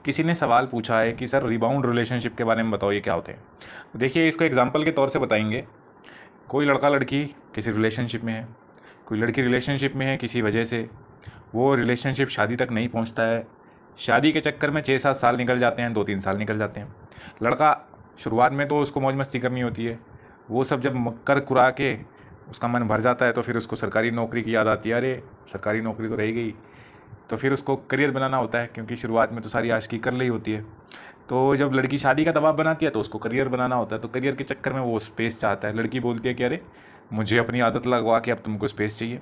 किसी ने सवाल पूछा है कि सर रिबाउंड रिलेशनशिप के बारे में बताओ, ये क्या होते हैं। तो देखिए, इसको एग्जांपल के तौर से बताएंगे। कोई लड़का लड़की किसी रिलेशनशिप में है, कोई लड़की रिलेशनशिप में है, किसी वजह से वो रिलेशनशिप शादी तक नहीं पहुंचता है। शादी के चक्कर में 6-7 साल निकल जाते हैं, 2-3 साल निकल जाते हैं। लड़का शुरुआत में तो उसको मौज मस्ती करनी होती है, वो सब जब कर कुरा के उसका मन भर जाता है तो फिर उसको सरकारी नौकरी की याद आती है। अरे सरकारी नौकरी तो रह गई। तो फिर उसको करियर बनाना होता है, क्योंकि शुरुआत में तो सारी आशिकी कर ली होती है। तो जब लड़की शादी का दबाव बनाती है तो उसको करियर बनाना होता है। तो करियर के चक्कर में वो स्पेस चाहता है। लड़की बोलती है कि अरे मुझे अपनी आदत लगवा के अब तुमको स्पेस चाहिए।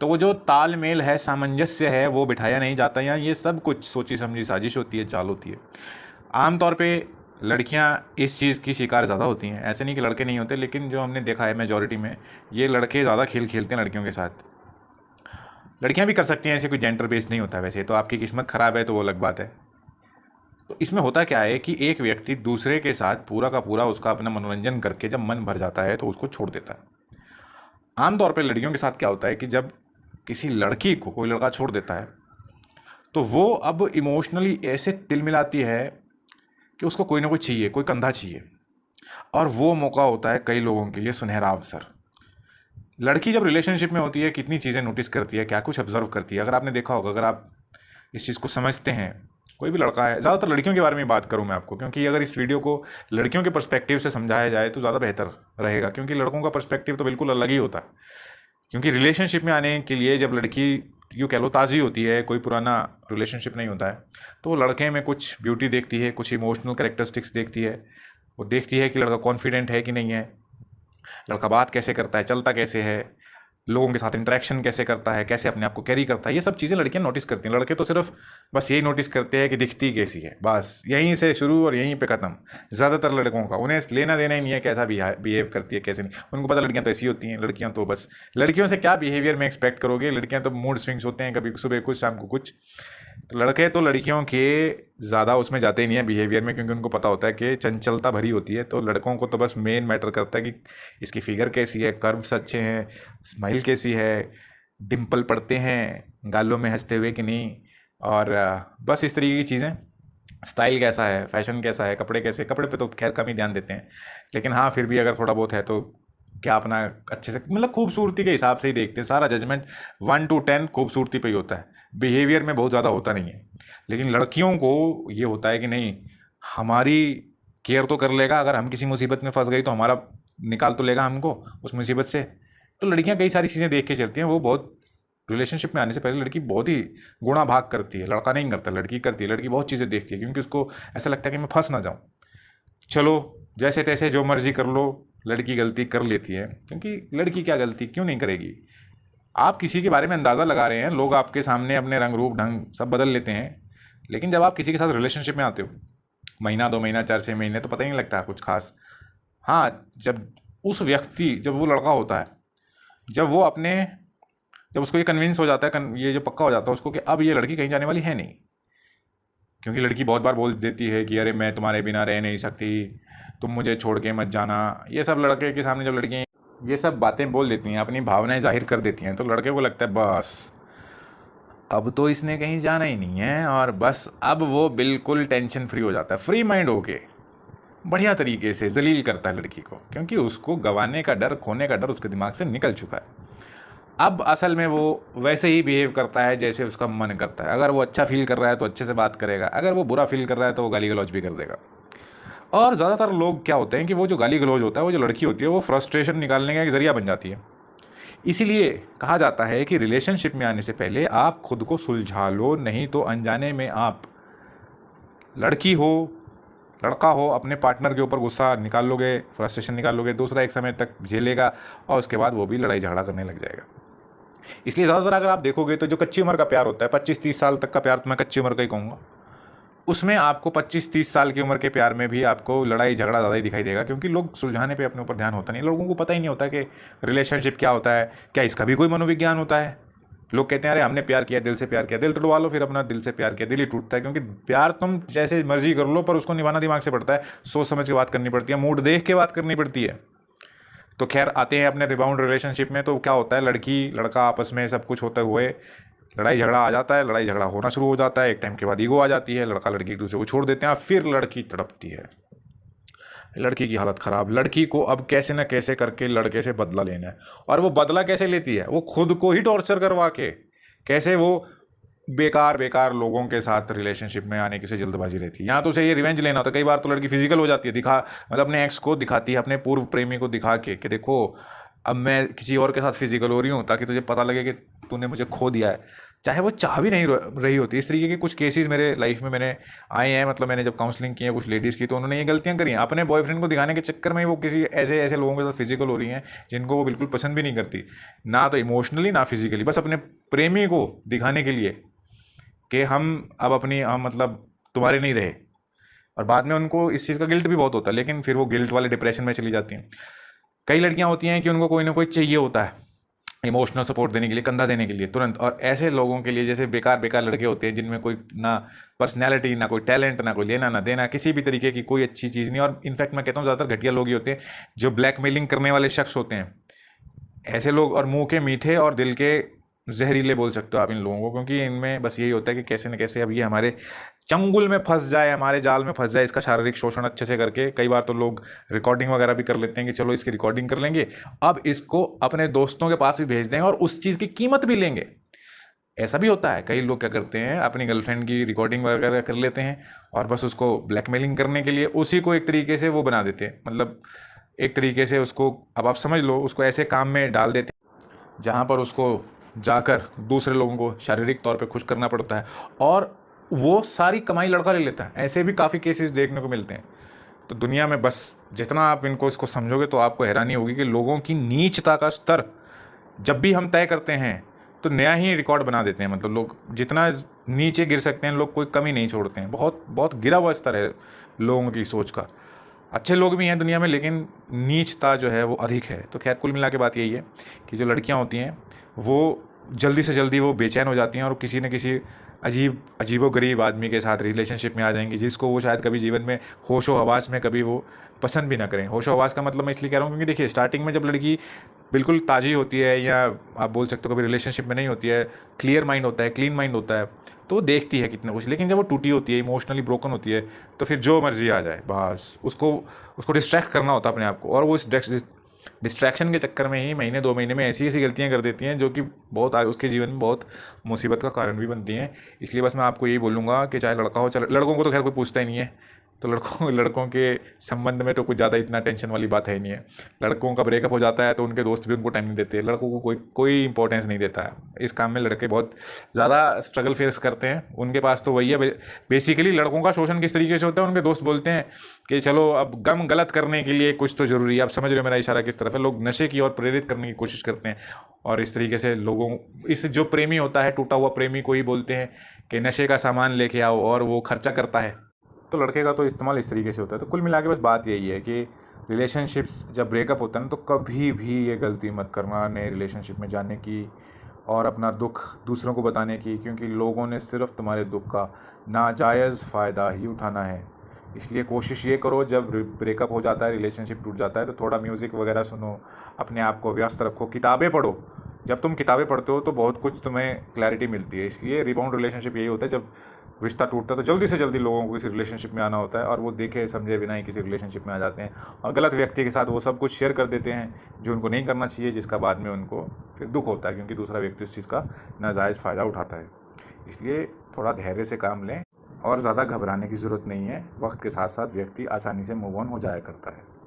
तो वो जो तालमेल है, सामंजस्य है, वो बिठाया नहीं जाता। या ये सब कुछ सोची समझी साजिश होती है, चाल होती है। आमतौर पे लड़कियां इस चीज़ की शिकार ज़्यादा होती हैं। ऐसे नहीं कि लड़के नहीं होते, लेकिन जो हमने देखा है मेजॉरिटी में, ये लड़के ज़्यादा खेल खेलते हैं लड़कियों के साथ। लड़कियां भी कर सकती हैं, ऐसे कोई जेंडर बेस्ड नहीं होता। वैसे तो आपकी किस्मत ख़राब है तो वो अलग बात है। तो इसमें होता क्या है कि एक व्यक्ति दूसरे के साथ पूरा का पूरा उसका अपना मनोरंजन करके जब मन भर जाता है तो उसको छोड़ देता है। आमतौर पर लड़कियों के साथ क्या होता है कि जब किसी लड़की को कोई लड़का छोड़ देता है तो वो अब इमोशनली ऐसे तिल मिलाती है कि उसको कोई ना कोई चाहिए, कोई कंधा चाहिए। और वो मौका होता है कई लोगों के लिए सुनहरा अवसर। लड़की जब रिलेशनशिप में होती है कितनी चीज़ें नोटिस करती है, क्या कुछ ऑब्जर्व करती है। अगर आपने देखा होगा, अगर आप इस चीज़ को समझते हैं, कोई भी लड़का है, ज़्यादातर लड़कियों के बारे में बात करूं मैं आपको, क्योंकि अगर इस वीडियो को लड़कियों के पर्सपेक्टिव से समझाया जाए तो ज़्यादा बेहतर रहेगा। क्योंकि लड़कों का पर्सपेक्टिव तो बिल्कुल अलग ही होता है। क्योंकि रिलेशनशिप में आने के लिए जब लड़की यूँ कह लो ताज़ी होती है, कोई पुराना रिलेशनशिप नहीं होता है, तो वो लड़के में कुछ ब्यूटी देखती है, कुछ इमोशनल कैरेक्टरिस्टिक्स देखती है। वो देखती है कि लड़का कॉन्फिडेंट है कि नहीं है, लड़का बात कैसे करता है, चलता कैसे है, लोगों के साथ इंटरेक्शन कैसे करता है, कैसे अपने आप को कैरी करता है। ये सब चीज़ें लड़कियां नोटिस करती हैं। लड़के तो सिर्फ बस यही नोटिस करते हैं कि दिखती कैसी है, बस यहीं से शुरू और यहीं पे ख़त्म। ज़्यादातर लड़कों का उन्हें लेना देना ही नहीं है कैसा बिहेव करती है, कैसे नहीं। उनको पता लड़कियां तो ऐसी होती हैं। लड़कियां तो बस, लड़कियों से क्या बिहेवियर में एक्सपेक्ट करोगे। लड़कियां तो मूड स्विंग्स होते हैं, कभी सुबह कुछ शाम को कुछ। तो लड़के तो लड़कियों के ज़्यादा उसमें जाते ही नहीं है बिहेवियर में, क्योंकि उनको पता होता है कि चंचलता भरी होती है। तो लड़कों को तो बस मेन मैटर करता है कि इसकी फिगर कैसी है, कर्व्स अच्छे हैं, स्माइल कैसी है, डिम्पल पड़ते हैं गालों में हंसते हुए कि नहीं, और बस इस तरीके की चीज़ें। स्टाइल कैसा है, फैशन कैसा है, कपड़े कैसे। कपड़े पे तो खैर कम ही ध्यान देते हैं, लेकिन हाँ फिर भी अगर थोड़ा बहुत है तो क्या अपना अच्छे से, मतलब खूबसूरती के हिसाब से ही देखते हैं। सारा जजमेंट 1 to 10 खूबसूरती पे ही होता है, बिहेवियर में बहुत ज़्यादा होता नहीं है। लेकिन लड़कियों को ये होता है कि नहीं, हमारी केयर तो कर लेगा, अगर हम किसी मुसीबत में फंस गई तो हमारा निकाल तो लेगा हमको उस मुसीबत से। तो लड़कियां कई सारी चीज़ें देख के चलती हैं। वो बहुत, रिलेशनशिप में आने से पहले लड़की बहुत ही गुणा भाग करती है, लड़का नहीं करता, लड़की करती है। लड़की बहुत चीज़ें देखती है, क्योंकि उसको ऐसा लगता है कि मैं फंस ना जाऊँ। चलो जैसे तैसे जो मर्जी कर लो, लड़की गलती कर लेती है, क्योंकि लड़की क्या गलती क्यों नहीं करेगी। आप किसी के बारे में अंदाज़ा लगा रहे हैं, लोग आपके सामने अपने रंग रूप ढंग सब बदल लेते हैं। लेकिन जब आप किसी के साथ रिलेशनशिप में आते हो, महीना 2 महीना 4-6 महीने, तो पता ही नहीं लगता कुछ खास। हाँ, जब उस व्यक्ति, जब वो लड़का होता है, जब वो अपने, जब उसको ये कन्विंस हो जाता है, ये जो पक्का हो जाता है उसको कि अब ये लड़की कहीं जाने वाली है नहीं। क्योंकि लड़की बहुत बार बोल देती है कि अरे मैं तुम्हारे बिना रह नहीं सकती, तुम मुझे छोड़ के मत जाना। ये सब लड़के के सामने जब लड़कियाँ ये सब बातें बोल देती हैं, अपनी भावनाएं जाहिर कर देती हैं, तो लड़के को लगता है बस अब तो इसने कहीं जाना ही नहीं है। और बस अब वो बिल्कुल टेंशन फ्री हो जाता है, फ्री माइंड होके बढ़िया तरीके से जलील करता है लड़की को, क्योंकि उसको गंवाने का डर, खोने का डर उसके दिमाग से निकल चुका है। अब असल में वो वैसे ही बिहेव करता है जैसे उसका मन करता है। अगर वो अच्छा फील कर रहा है तो अच्छे से बात करेगा, अगर वो बुरा फील कर रहा है तो वो गाली गलौज भी कर देगा। और ज़्यादातर लोग क्या होते हैं कि वो जो गाली गलौज होता है, वो जो लड़की होती है, वो फ्रस्ट्रेशन निकालने का एक ज़रिया बन जाती है। इसीलिए कहा जाता है कि रिलेशनशिप में आने से पहले आप खुद को सुलझा लो, नहीं तो अनजाने में आप, लड़की हो लड़का हो, अपने पार्टनर के ऊपर गुस्सा निकाल लोगे, फ्रस्ट्रेशन निकाल लोगे, दूसरा एक समय तक झेलेगा और उसके बाद वो भी लड़ाई झगड़ा करने लग जाएगा। इसलिए ज़्यादातर अगर आप देखोगे तो जो कच्ची उम्र का प्यार होता है, 25-30 साल तक का प्यार, तो मैं कच्ची उम्र का ही कहूँगा, उसमें आपको 25-30 साल की उम्र के प्यार में भी आपको लड़ाई झगड़ा ज़्यादा ही दिखाई देगा। क्योंकि लोग सुलझाने पे अपने ऊपर ध्यान होता नहीं, लोगों को पता ही नहीं होता कि रिलेशनशिप क्या होता है, क्या इसका भी कोई मनोविज्ञान होता है। लोग कहते हैं अरे हमने प्यार किया, दिल से प्यार किया, दिल तोड़वा लो फिर अपना, दिल से प्यार किया, दिल ही टूटता है। क्योंकि प्यार तुम जैसे मर्जी कर लो, पर उसको निभाना दिमाग से पड़ता है, सोच समझ के बात करनी पड़ती है, मूड देख के बात करनी पड़ती है। तो खैर आते हैं अपने रिबाउंड रिलेशनशिप में। तो क्या होता है, लड़की लड़का आपस में सब कुछ होते हुए लड़ाई झगड़ा आ जाता है, लड़ाई झगड़ा होना शुरू हो जाता है, एक टाइम के बाद ईगो आ जाती है, लड़का लड़की एक दूसरे को छोड़ देते हैं, फिर लड़की तड़पती है, लड़की की हालत ख़राब। लड़की को अब कैसे न कैसे करके लड़के से बदला लेना है, और वो बदला कैसे लेती है, वो खुद को ही टॉर्चर करवा के, कैसे वो बेकार बेकार लोगों के साथ रिलेशनशिप में आने की उसे जल्दबाजी रहती है। यहाँ तो उसे ये रिवेंज लेना होता है। कई बार तो लड़की फिजिकल हो जाती है, मतलब अपने एक्स को दिखाती है, अपने पूर्व प्रेमी को दिखा के कि देखो अब मैं किसी और के साथ फिजिकल हो रही हूँ, ताकि तुझे पता लगे कि तूने मुझे खो दिया है, चाहे वो चाह भी नहीं रही होती। इस तरीके के कुछ केसेस मेरे लाइफ में मैंने आए हैं। मतलब मैंने जब काउंसलिंग की है कुछ लेडीज़ की, तो उन्होंने ये गलतियाँ करी हैं, अपने बॉयफ्रेंड को दिखाने के चक्कर में वो किसी ऐसे ऐसे लोगों के साथ फिजिकल हो रही हैं जिनको वो बिल्कुल पसंद भी नहीं करती, ना तो इमोशनली ना फिजिकली, बस अपने प्रेमी को दिखाने के लिए कि हम मतलब तुम्हारे नहीं रहे। और बाद में उनको इस चीज़ का गिल्ट भी बहुत होता है, लेकिन फिर वो गिल्ट वाले डिप्रेशन में चली जाती हैं। कई लड़कियां होती हैं कि उनको कोई ना कोई चाहिए होता है इमोशनल सपोर्ट देने के लिए, कंधा देने के लिए तुरंत। और ऐसे लोगों के लिए, जैसे बेकार बेकार लड़के होते हैं जिनमें कोई ना पर्सनैलिटी, ना कोई टैलेंट, ना कोई लेना ना देना, किसी भी तरीके की कोई अच्छी चीज़ नहीं। और इनफैक्ट मैं कहता हूँ ज़्यादातर घटिया लोग ही होते हैं जो ब्लैकमेलिंग करने वाले शख्स होते हैं, ऐसे लोग। और मुंह के मीठे और दिल के जहरीले बोल सकते हो आप इन लोगों को, क्योंकि इनमें बस यही होता है कि कैसे न कैसे अब ये हमारे चंगुल में फंस जाए, हमारे जाल में फंस जाए, इसका शारीरिक शोषण अच्छे से करके। कई बार तो लोग रिकॉर्डिंग वगैरह भी कर लेते हैं कि चलो इसकी रिकॉर्डिंग कर लेंगे, अब इसको अपने दोस्तों के पास भी भेज देंगे और उस चीज़ की कीमत भी लेंगे। ऐसा भी होता है, कई लोग क्या करते हैं, अपनी गर्लफ्रेंड की रिकॉर्डिंग वगैरह कर लेते हैं और बस उसको ब्लैकमेलिंग करने के लिए उसी को एक तरीके से वो बना देते हैं। मतलब एक तरीके से उसको, अब आप समझ लो, उसको ऐसे काम में डाल देते हैं जहाँ पर उसको जाकर दूसरे लोगों को शारीरिक तौर पे खुश करना पड़ता है, और वो सारी कमाई लड़का ले लेता है। ऐसे भी काफ़ी केसेस देखने को मिलते हैं। तो दुनिया में बस जितना आप इसको समझोगे तो आपको हैरानी होगी कि लोगों की नीचता का स्तर जब भी हम तय करते हैं तो नया ही रिकॉर्ड बना देते हैं। मतलब लोग जितना नीचे गिर सकते हैं, लोग कोई कमी नहीं छोड़ते हैं। बहुत बहुत गिरा हुआ स्तर है लोगों की सोच का। अच्छे लोग भी हैं दुनिया में, लेकिन नीचता जो है वो अधिक है। तो खैर, कुल मिला के बात यही है कि जो लड़कियां होती हैं वो जल्दी से जल्दी वो बेचैन हो जाती हैं और किसी न किसी अजीबो-गरीब आदमी के साथ रिलेशनशिप में आ जाएंगी, जिसको वो शायद कभी जीवन में होशो हवास में कभी वो पसंद भी ना करें। होशो हवास का मतलब मैं इसलिए कह रहा हूँ क्योंकि देखिए, स्टार्टिंग में जब लड़की बिल्कुल ताज़ी होती है, या आप बोल सकते हो कभी रिलेशनशिप में नहीं होती है, क्लियर माइंड होता है, क्लीन माइंड होता है, तो वो देखती है कितना कुछ। लेकिन जब वो टूटी होती है, इमोशनली ब्रोकन होती है, तो फिर जो मर्जी आ जाए, बस उसको डिस्ट्रैक्ट करना होता है अपने आप को। और वो इस डिस्ट्रैक्शन के चक्कर में ही महीने 2 महीने में ऐसी ऐसी गलतियां कर देती हैं जो कि बहुत उसके जीवन में बहुत मुसीबत का कारण भी बनती हैं। इसलिए बस मैं आपको यही बोलूँगा कि चाहे लड़का हो, चाहे लड़कों को तो खैर कोई पूछता ही नहीं है, तो लड़कों के संबंध में तो कुछ ज़्यादा इतना टेंशन वाली बात है ही नहीं है। लड़कों का ब्रेकअप हो जाता है तो उनके दोस्त भी उनको टाइम नहीं देते, लड़कों को कोई इंपॉर्टेंस नहीं देता है। इस काम में लड़के बहुत ज़्यादा स्ट्रगल फेस करते हैं। उनके पास तो वही है, बेसिकली लड़कों का शोषण किस तरीके से होता है, उनके दोस्त बोलते हैं कि चलो अब गम गलत करने के लिए कुछ तो ज़रूरी है। आप समझ रहे हो मेरा इशारा किस तरफ है। लोग नशे की ओर प्रेरित करने की कोशिश करते हैं, और इस तरीके से लोगों, इस जो प्रेमी होता है, टूटा हुआ प्रेमी को ही बोलते हैं कि नशे का सामान लेके आओ, और वो खर्चा करता है। तो लड़के का तो इस्तेमाल इस तरीके से होता है। तो कुल मिला के बस बात यही है कि रिलेशनशिप्स जब ब्रेकअप होता है ना, तो कभी भी ये गलती मत करना नए रिलेशनशिप में जाने की और अपना दुख दूसरों को बताने की, क्योंकि लोगों ने सिर्फ तुम्हारे दुख का नाजायज़ फ़ायदा ही उठाना है। इसलिए कोशिश ये करो, जब ब्रेकअप हो जाता है, रिलेशनशिप टूट जाता है, तो थोड़ा म्यूज़िक वगैरह सुनो, अपने आप को व्यस्त रखो, किताबें पढ़ो। जब तुम किताबें पढ़ते हो तो बहुत कुछ तुम्हें क्लैरिटी मिलती है। इसलिए रिबाउंड रिलेशनशिप यही होता है, जब रिश्ता टूटता है तो जल्दी से जल्दी लोगों को किसी रिलेशनशिप में आना होता है, और वो देखे समझे बिना ही किसी रिलेशनशिप में आ जाते हैं, और गलत व्यक्ति के साथ वो सब कुछ शेयर कर देते हैं जो उनको नहीं करना चाहिए, जिसका बाद में उनको फिर दुख होता है, क्योंकि दूसरा व्यक्ति उस चीज़ का नाजायज़ फ़ायदा उठाता है। इसलिए थोड़ा धैर्य से काम लें, और ज़्यादा घबराने की ज़रूरत नहीं है। वक्त के साथ साथ व्यक्ति आसानी से मूव ऑन हो जाया करता है।